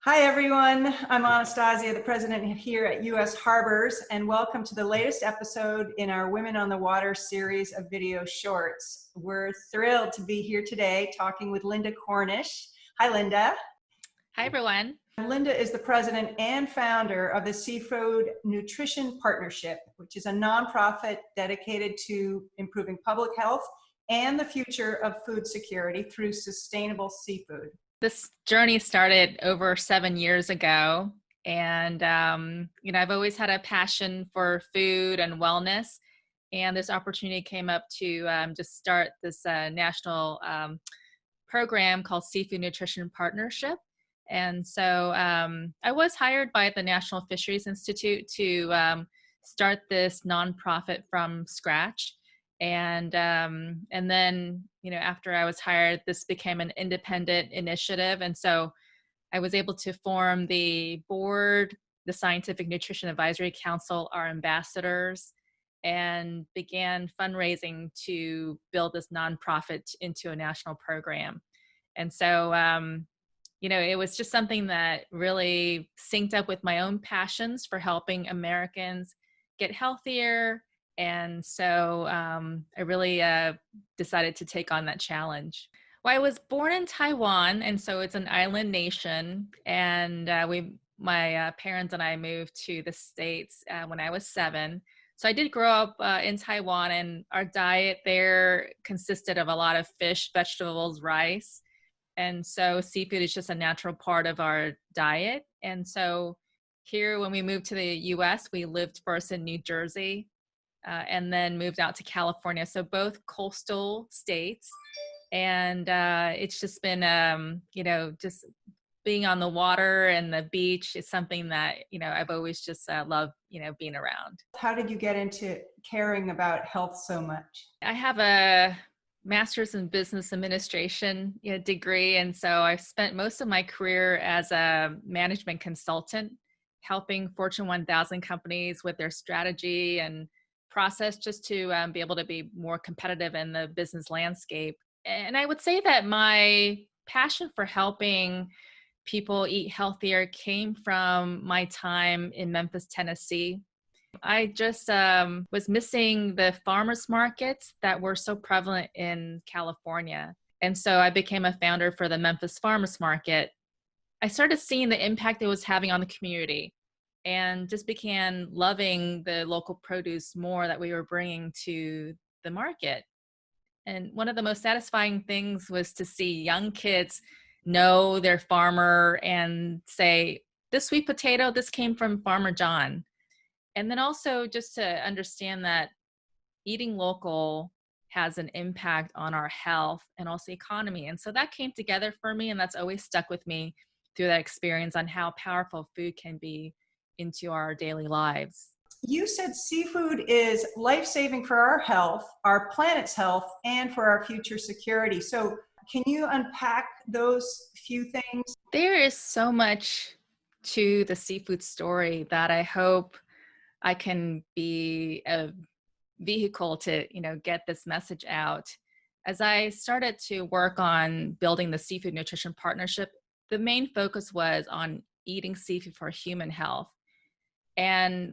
Hi, everyone. I'm Anastasia, the president here at U.S. Harbors, and welcome to the latest episode in our Women on the Water series of video shorts. We're thrilled to be here today talking with Linda Cornish. Hi, Linda. Hi, everyone. Linda is the president and founder of the Seafood Nutrition Partnership, which is a nonprofit dedicated to improving public health and the future of food security through sustainable seafood. This journey started over 7 years ago, and I've always had a passion for food and wellness, and this opportunity came up to just start this national program called Seafood Nutrition Partnership. And so I was hired by the National Fisheries Institute to start this nonprofit from scratch. And then, after I was hired, this became an independent initiative. And so I was able to form the board, the Scientific Nutrition Advisory Council, our ambassadors, and began fundraising to build this nonprofit into a national program. And so, it was just something that really synced up with my own passions for helping Americans get healthier. And so I really decided to take on that challenge. Well, I was born in Taiwan, and so it's an island nation. And my parents and I moved to the States when I was 7. So I did grow up in Taiwan, and our diet there consisted of a lot of fish, vegetables, rice. And so seafood is just a natural part of our diet. And so here, when we moved to the US, we lived first in New Jersey and then moved out to California. So both coastal states. And it's just been, just being on the water and the beach is something that, I've always just loved, being around. How did you get into caring about health so much? I have a master's in business administration degree. And so I've spent most of my career as a management consultant, helping Fortune 1000 companies with their strategy and process just to be able to be more competitive in the business landscape. And I would say that my passion for helping people eat healthier came from my time in Memphis, Tennessee. I just was missing the farmers markets that were so prevalent in California. And so I became a founder for the Memphis Farmers Market. I started seeing the impact it was having on the community and just began loving the local produce more that we were bringing to the market. And one of the most satisfying things was to see young kids know their farmer and say, this sweet potato, this came from Farmer John. And then also just to understand that eating local has an impact on our health and also economy. And so that came together for me, and that's always stuck with me through that experience on how powerful food can be into our daily lives. You said seafood is life-saving for our health, our planet's health, and for our future security. So can you unpack those few things? There is so much to the seafood story that I hope I can be a vehicle to, get this message out. As I started to work on building the Seafood Nutrition Partnership, the main focus was on eating seafood for human health. And,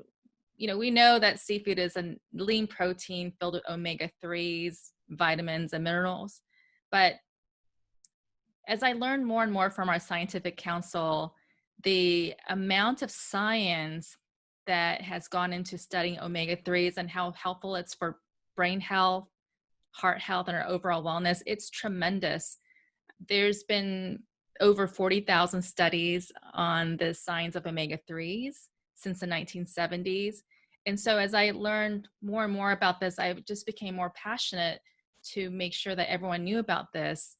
we know that seafood is a lean protein filled with omega-3s, vitamins, and minerals. But as I learned more and more from our scientific council, the amount of science that has gone into studying omega-3s and how helpful it's for brain health, heart health, and our overall wellness, it's tremendous. There's been over 40,000 studies on the science of omega-3s since the 1970s. And so as I learned more and more about this, I just became more passionate to make sure that everyone knew about this.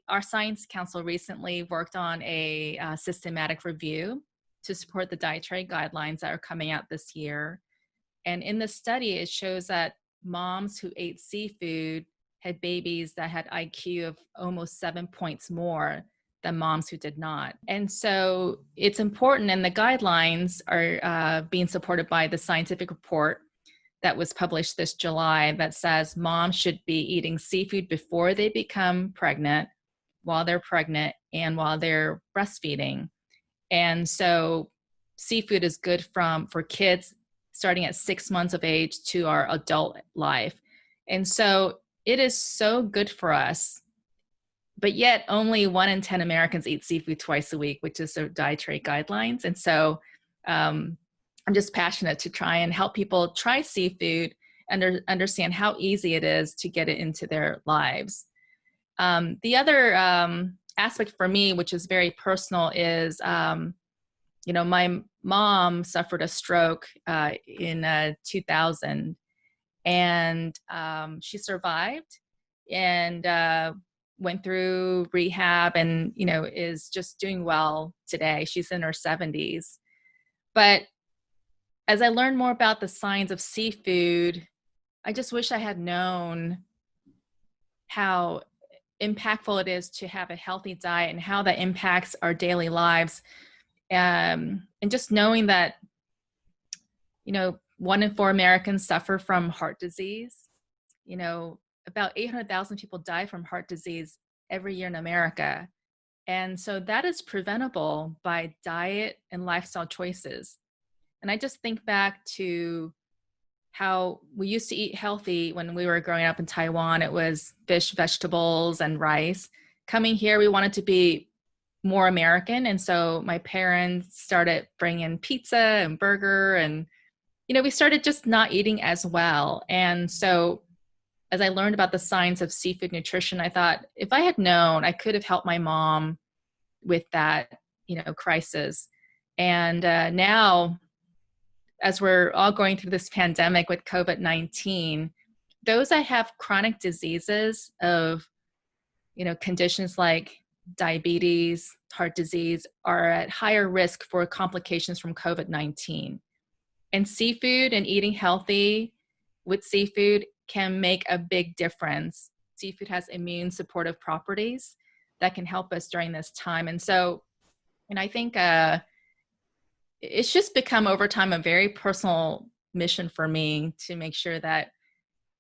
Our Science Council recently worked on a systematic review to support the dietary guidelines that are coming out this year. And in the study, it shows that moms who ate seafood had babies that had IQ of almost 7 points more than moms who did not. And so it's important, and the guidelines are being supported by the scientific report that was published this July that says moms should be eating seafood before they become pregnant, while they're pregnant, and while they're breastfeeding. And so seafood is good for kids starting at 6 months of age to our adult life. And so it is so good for us, but yet only 1 in 10 Americans eat seafood twice a week, which is their dietary guidelines. And so I'm just passionate to try and help people try seafood and understand how easy it is to get it into their lives. The other aspect for me, which is very personal, is my mom suffered a stroke in 2000, and she survived and went through rehab and, is just doing well today. She's in her 70s. But as I learned more about the science of seafood, I just wish I had known how impactful it is to have a healthy diet and how that impacts our daily lives. And just knowing that, 1 in 4 Americans suffer from heart disease. About 800,000 people die from heart disease every year in America. And so that is preventable by diet and lifestyle choices. And I just think back to how we used to eat healthy when we were growing up in Taiwan. It was fish, vegetables, and rice. Coming here, we wanted to be more American. And so my parents started bringing pizza and burger, and, we started just not eating as well. And so as I learned about the science of seafood nutrition, I thought, if I had known, I could have helped my mom with that, crisis. And now, as we're all going through this pandemic with COVID-19, those that have chronic diseases of, conditions like diabetes, heart disease, are at higher risk for complications from COVID-19. And seafood and eating healthy with seafood can make a big difference. Seafood has immune supportive properties that can help us during this time. And so, I think it's just become over time a very personal mission for me to make sure that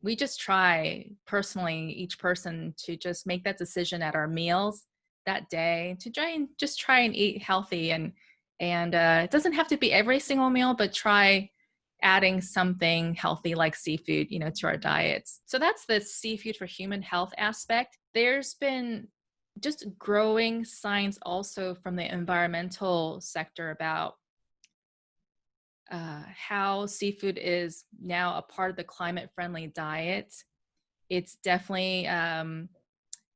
we just try personally, each person, to just make that decision at our meals that day to try and eat healthy. And it doesn't have to be every single meal, but try adding something healthy like seafood, to our diets. So that's the seafood for human health aspect. There's been just growing science also from the environmental sector about how seafood is now a part of the climate-friendly diet. It's definitely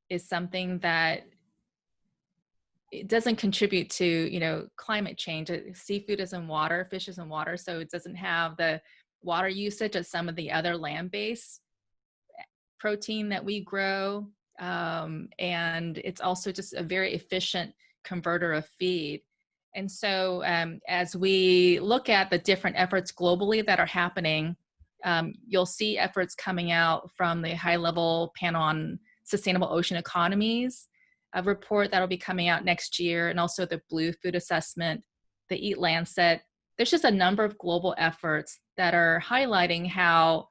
is something that it doesn't contribute to, climate change. Seafood is in water, fish is in water, so it doesn't have the water usage of some of the other land-based protein that we grow. And it's also just a very efficient converter of feed. And so as we look at the different efforts globally that are happening, you'll see efforts coming out from the high-level panel on sustainable ocean economies, a report that'll be coming out next year, and also the Blue Food Assessment, the Eat Lancet. There's just a number of global efforts that are highlighting how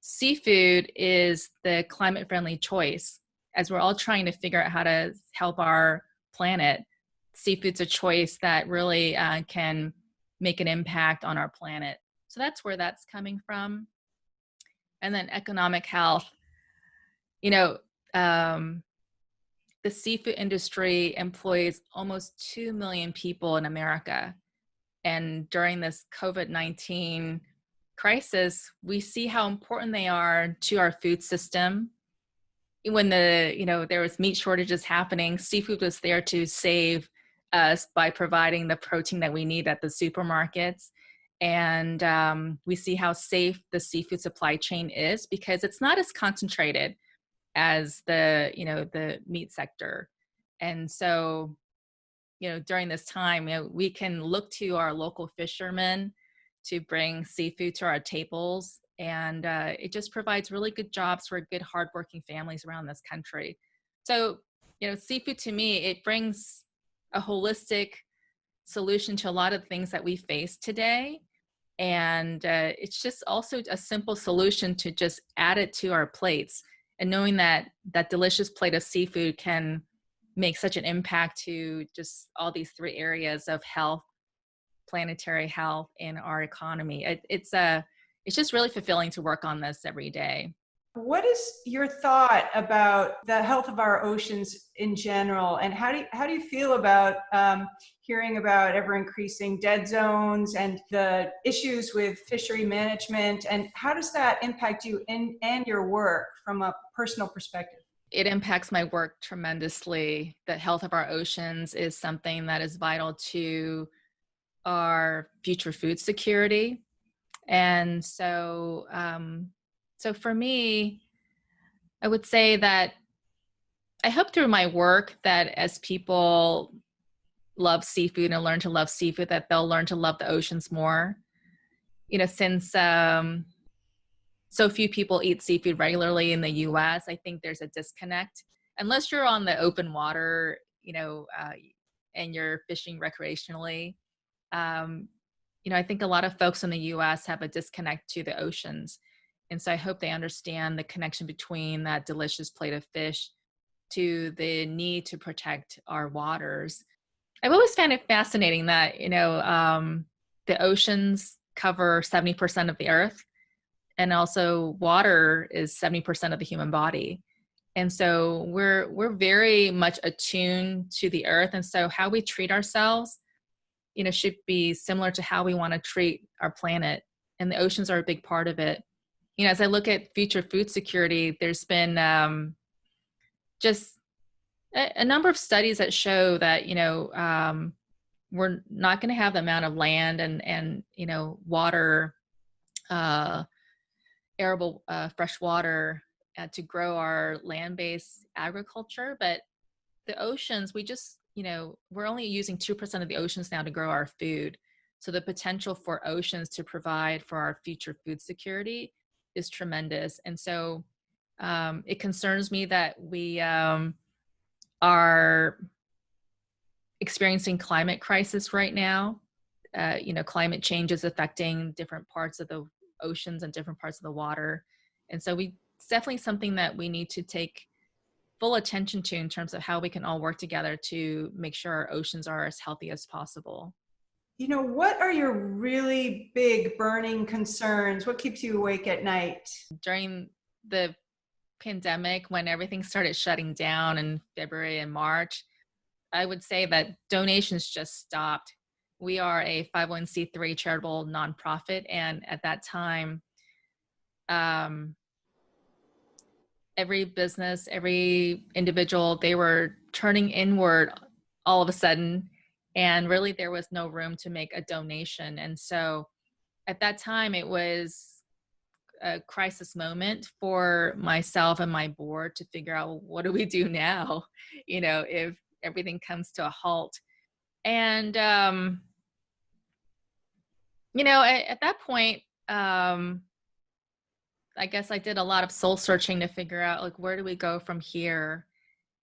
seafood is the climate-friendly choice. As we're all trying to figure out how to help our planet, seafood's a choice that really can make an impact on our planet. So that's where that's coming from. And then economic health. The seafood industry employs almost 2 million people in America. And during this COVID-19 crisis, we see how important they are to our food system. When there was meat shortages happening, seafood was there to save us by providing the protein that we need at the supermarkets. And we see how safe the seafood supply chain is because it's not as concentrated as the meat sector. And so, during this time, we can look to our local fishermen to bring seafood to our tables. And it just provides really good jobs for good, hardworking families around this country. So, seafood to me, it brings a holistic solution to a lot of things that we face today. And it's just also a simple solution to just add it to our plates. And knowing that that delicious plate of seafood can make such an impact to just all these three areas of health, planetary health, and our economy. It's just really fulfilling to work on this every day. What is your thought about the health of our oceans in general, and how do you feel about hearing about ever increasing dead zones and the issues with fishery management, and how does that impact you and your work from a personal perspective? It impacts my work tremendously. The health of our oceans is something that is vital to our future food security. And so for me, I would say that I hope through my work that as people love seafood and learn to love seafood, that they'll learn to love the oceans more. Since so few people eat seafood regularly in the US, I think there's a disconnect. Unless you're on the open water, and you're fishing recreationally, um, I think a lot of folks in the US have a disconnect to the oceans. And so I hope they understand the connection between that delicious plate of fish to the need to protect our waters. I've always found it fascinating that, the oceans cover 70% of the earth, and also water is 70% of the human body. And so we're very much attuned to the earth. And so how we treat ourselves, should be similar to how we want to treat our planet. And the oceans are a big part of it. As I look at future food security, there's been just a number of studies that show that, we're not going to have the amount of land and water, arable fresh water to grow our land-based agriculture. But the oceans, we're only using 2% of the oceans now to grow our food. So the potential for oceans to provide for our future food security is tremendous. And so it concerns me that we are experiencing climate crisis right now. Climate change is affecting different parts of the oceans and different parts of the water. And so it's definitely something that we need to take full attention to in terms of how we can all work together to make sure our oceans are as healthy as possible. What are your really big burning concerns? What keeps you awake at night? During the pandemic, when everything started shutting down in February and March, I would say that donations just stopped. We are a 501c3 charitable nonprofit, and at that time, every business, every individual, they were turning inward all of a sudden, and really there was no room to make a donation. And so at that time, it was a crisis moment for myself and my board to figure out, what do we do now, if everything comes to a halt. And at that point, I guess I did a lot of soul searching to figure out, like, where do we go from here?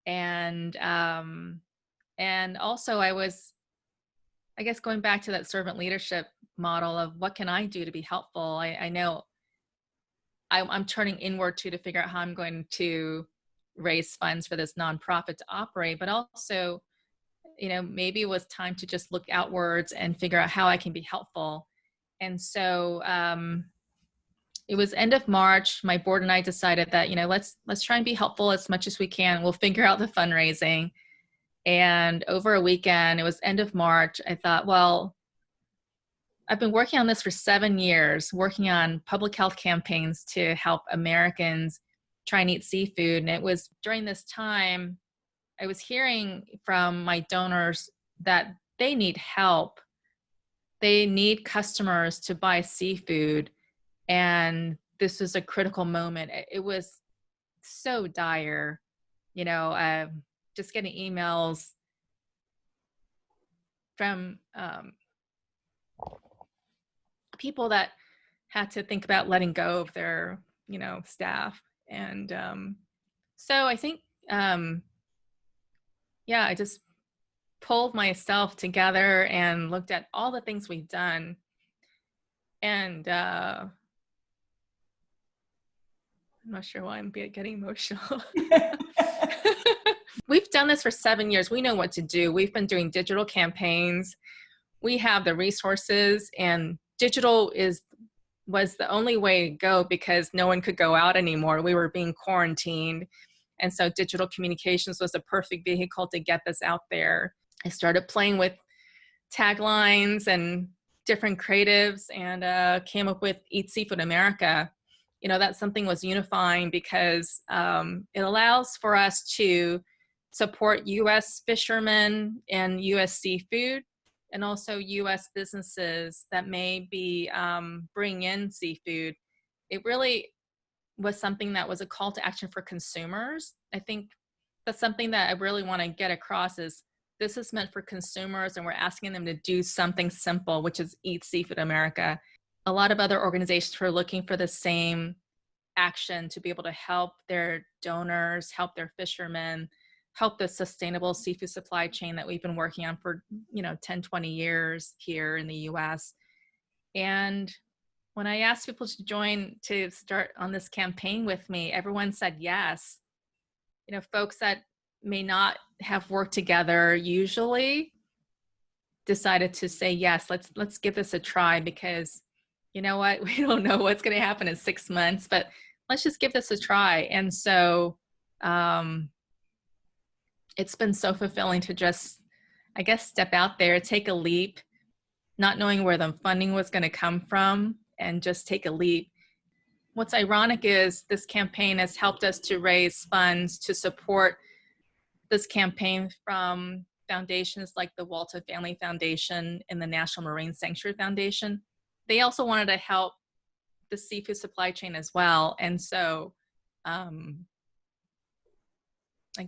And also I was, I guess, going back to that servant leadership model of what can I do to be helpful? I know I'm turning inward to figure out how I'm going to raise funds for this nonprofit to operate, but also, maybe it was time to just look outwards and figure out how I can be helpful. And so it was end of March. My board and I decided that, let's try and be helpful as much as we can. We'll figure out the fundraising. And over a weekend, it was end of March, I thought, well, I've been working on this for 7 years, working on public health campaigns to help Americans try and eat seafood. And it was during this time, I was hearing from my donors that they need help. They need customers to buy seafood. And this was a critical moment. It was so dire, just getting emails from people that had to think about letting go of their, staff. And so I think, I just pulled myself together and looked at all the things we've done. And I'm not sure why I'm getting emotional. we've done this for 7 years. We know what to do. We've been doing digital campaigns. We have the resources, and digital was the only way to go because no one could go out anymore. We were being quarantined. And so digital communications was a perfect vehicle to get this out there. I started playing with taglines and different creatives and came up with Eat Seafood America. That something was unifying because it allows for us to support U.S. fishermen and U.S. seafood, and also U.S. businesses that may be bring in seafood. It really was something that was a call to action for consumers. I think that's something that I really want to get across is this is meant for consumers, and we're asking them to do something simple, which is Eat Seafood America. A lot of other organizations are looking for the same action to be able to help their donors, help their fishermen, help the sustainable seafood supply chain that we've been working on for 10, 20 years here in the US. And when I asked people to start on this campaign with me, everyone said yes. Folks that may not have worked together usually decided to say yes, let's give this a try, because you know what, we don't know what's going to happen in 6 months, but let's just give this a try. And so it's been so fulfilling to just, I guess, step out there, take a leap, not knowing where the funding was going to come from, and just take a leap. What's ironic is this campaign has helped us to raise funds to support this campaign from foundations like the Walton Family Foundation and the National Marine Sanctuary Foundation. They also wanted to help the seafood supply chain as well. And so I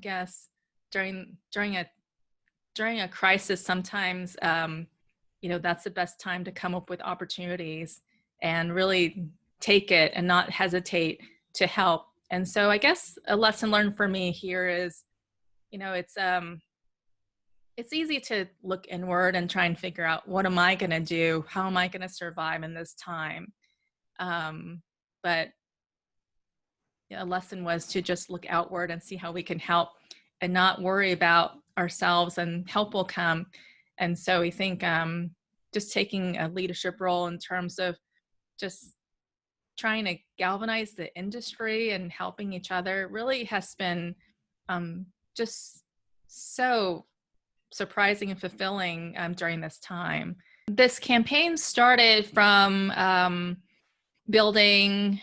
guess during a crisis, sometimes that's the best time to come up with opportunities and really take it and not hesitate to help. And so I guess a lesson learned for me here is, it's easy to look inward and try and figure out, what am I going to do? How am I going to survive in this time? But a lesson was to just look outward and see how we can help and not worry about ourselves, and help will come. And so we think just taking a leadership role in terms of just trying to galvanize the industry and helping each other really has been just so surprising and fulfilling during this time. This campaign started from building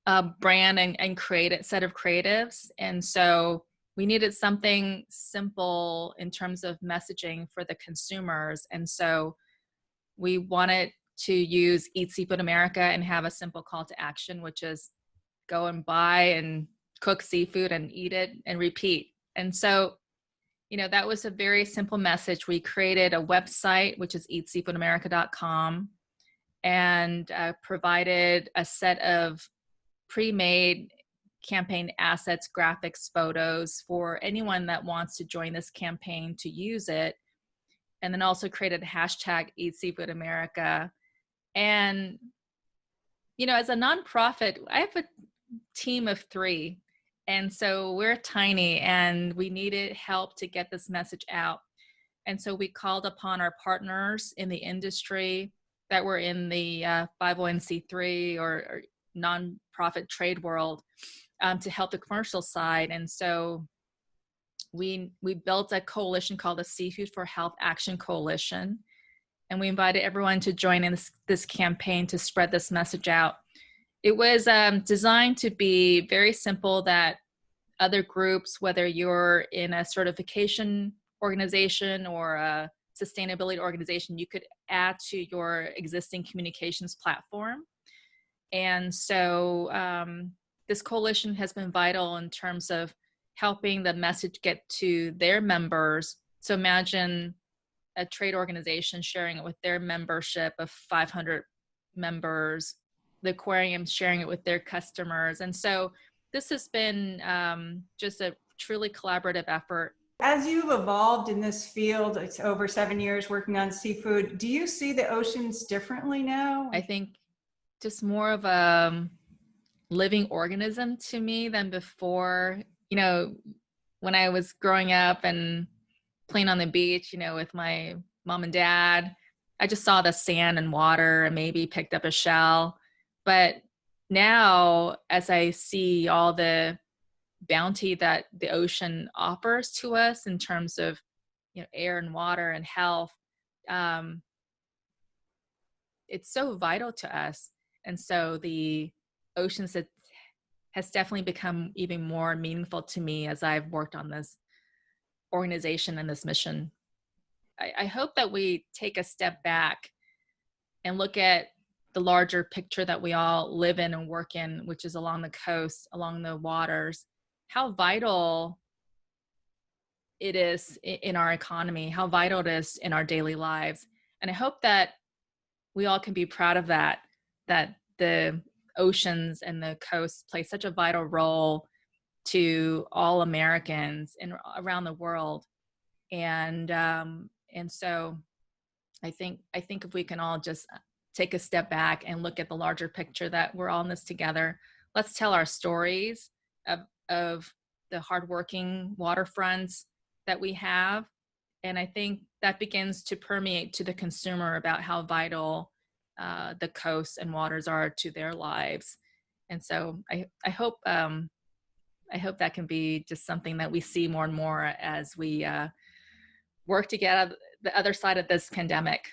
a brand and create a set of creatives. And so we needed something simple in terms of messaging for the consumers. And so we wanted to use Eat Seafood America and have a simple call to action, which is go and buy and cook seafood and eat it and repeat. And so, that was a very simple message. We created a website, which is eatseafoodamerica.com, and provided a set of pre-made campaign assets, graphics, photos for anyone that wants to join this campaign to use it. And then also created a hashtag Eat Seafood America. And, as a nonprofit, I have a team of 3. And so we're tiny and we needed help to get this message out. And so we called upon our partners in the industry that were in the 501c3 or nonprofit trade world to help the commercial side. And so we built a coalition called the Seafood for Health Action Coalition. And we invited everyone to join in this campaign to spread this message out. It was designed to be very simple, that other groups, whether you're in a certification organization or a sustainability organization, you could add to your existing communications platform. And so this coalition has been vital in terms of helping the message get to their members. So imagine a trade organization sharing it with their membership of 500 members, the aquarium sharing it with their customers. And so this has been just a truly collaborative effort. As you've evolved in this field, it's over 7 years working on seafood, do you see the oceans differently now? I think just more of a living organism to me than before. when I was growing up and playing on the beach, with my mom and dad, I just saw the sand and water and maybe picked up a shell. But now, as I see all the bounty that the ocean offers to us in terms of, air and water and health, um, it's so vital to us. And so the oceans has definitely become even more meaningful to me as I've worked on this organization and this mission. I hope that we take a step back and look at the larger picture that we all live in and work in, which is along the coast, along the waters, how vital it is in our economy, how vital it is in our daily lives. And I hope that we all can be proud of that the oceans and the coast play such a vital role to all Americans and around the world. And so I think if we can all just take a step back and look at the larger picture that we're all in this together, let's tell our stories of the hardworking waterfronts that we have. And I think that begins to permeate to the consumer about how vital the coasts and waters are to their lives. And so I hope that can be just something that we see more and more as we work to get out the other side of this pandemic.